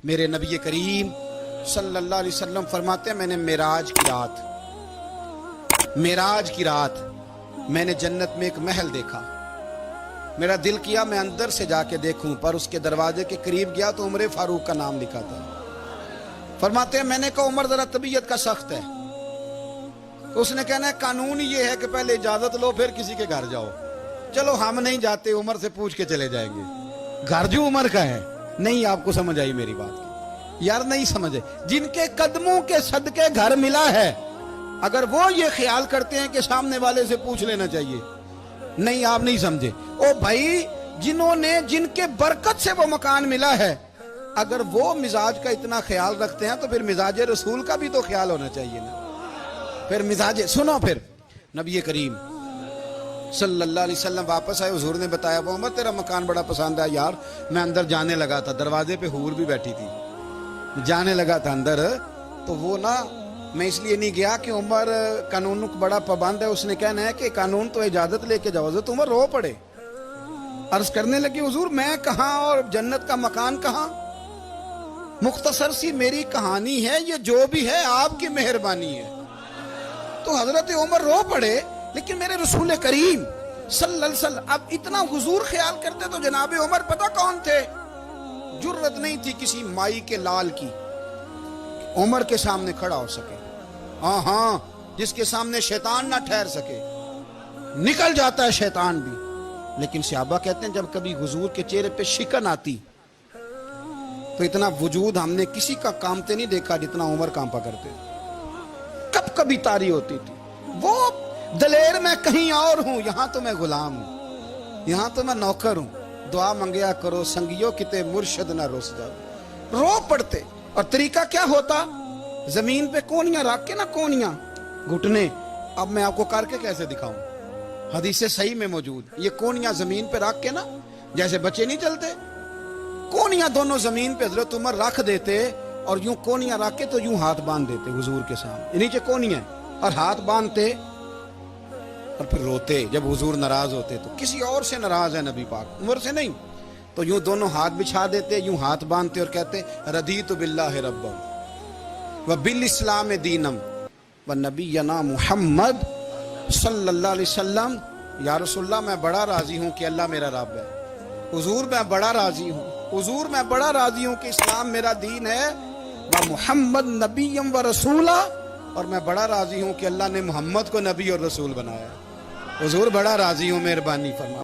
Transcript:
میرے نبی کریم صلی اللہ علیہ وسلم فرماتے ہیں میں نے معراج کی رات میں نے جنت میں ایک محل دیکھا. میرا دل کیا میں اندر سے جا کے دیکھوں، پر اس کے دروازے کے قریب گیا تو عمر فاروق کا نام لکھا تھا. فرماتے ہیں میں نے کہا عمر ذرا طبیعت کا سخت ہے. اس نے کہنا ہے قانون یہ ہے کہ پہلے اجازت لو پھر کسی کے گھر جاؤ. چلو ہم نہیں جاتے، عمر سے پوچھ کے چلے جائیں گے. گھر جو عمر کا ہے. نہیں آپ کو سمجھ آئی میری بات یار؟ نہیں سمجھے. جن کے قدموں کے صدقے گھر ملا ہے، اگر وہ یہ خیال کرتے ہیں کہ سامنے والے سے پوچھ لینا چاہیے، نہیں آپ نہیں سمجھے. او بھائی، جن کے برکت سے وہ مکان ملا ہے، اگر وہ مزاج کا اتنا خیال رکھتے ہیں تو پھر مزاج رسول کا بھی تو خیال ہونا چاہیے نا. پھر سنو، پھر نبی کریم صلی اللہ علیہ وسلم واپس آئے. حضور نے بتایا وہ عمر تیرا مکان بڑا پسند ہے یار. میں اندر جانے لگا تھا، دروازے پہ حور بھی بیٹھی تھی، جانے لگا تھا اندر. تو وہ میں اس لیے نہیں گیا کہ عمر قانون کو بڑا پابند ہے. اس نے کہنا ہے کہ قانون تو اجازت لے کے جاؤ. حضرت عمر رو پڑے، عرض کرنے لگے حضور میں کہاں اور جنت کا مکان کہاں؟ مختصر سی میری کہانی ہے، یہ جو بھی ہے آپ کی مہربانی ہے. تو حضرت عمر رو پڑے. لیکن میرے رسول کریم صلی اللہ علیہ وسلم اب اتنا حضور خیال کرتے تو جناب عمر پتہ کون تھے؟ جرت نہیں تھی کسی مائی کے لال کی عمر کے سامنے کھڑا ہو سکے. ہاں جس کے سامنے شیطان نہ ٹھہر سکے. نکل جاتا ہے شیطان بھی. لیکن صحابہ کہتے ہیں جب کبھی حضور کے چہرے پہ شکن آتی تو اتنا وجود ہم نے کسی کا کامتے نہیں دیکھا جتنا عمر کانپا کرتے. کب کبھی تاری ہوتی تھی. وہ دلیر میں کہیں اور ہوں، یہاں تو میں غلام ہوں، یہاں تو میں نوکر ہوں. دعا منگیا کرو سنگیو کتے مرشد نہ روس جاؤ. رو پڑتے. اور طریقہ کیا ہوتا؟ زمین پہ کونیاں رکھ کے کونیاں گھٹنے. اب میں آپ کو کر کے کیسے دکھاؤں؟ حدیث صحیح میں موجود. یہ کونیاں زمین پہ رکھ کے جیسے بچے نہیں چلتے، کونیاں دونوں زمین پہ حضرت عمر رکھ دیتے اور یوں کونیاں رکھ کے تو یوں ہاتھ باندھ دیتے حضور کے سامنے. نیچے کونیاں اور ہاتھ باندھتے اور پھر روتے. جب حضور ناراض ہوتے تو کسی اور سے ناراض ہے نبی پاک، عمر سے نہیں، تو یوں دونوں ہاتھ بچھا دیتے، یوں ہاتھ باندھتے اور کہتے رضیت باللہ ربا وبالاسلام دینم ونبینا محمد صلی اللہ علیہ وسلم. یا رسول اللہ میں بڑا راضی ہوں کہ اللہ میرا رب ہے. حضور میں بڑا راضی ہوں، حضور میں بڑا راضی ہوں کہ اسلام میرا دین ہے. محمد نبیم و رسولہ، اور میں بڑا راضی ہوں کہ اللہ نے محمد کو نبی اور رسول بنایا. حضور بڑا راضی ہوں، مہربانی فرما.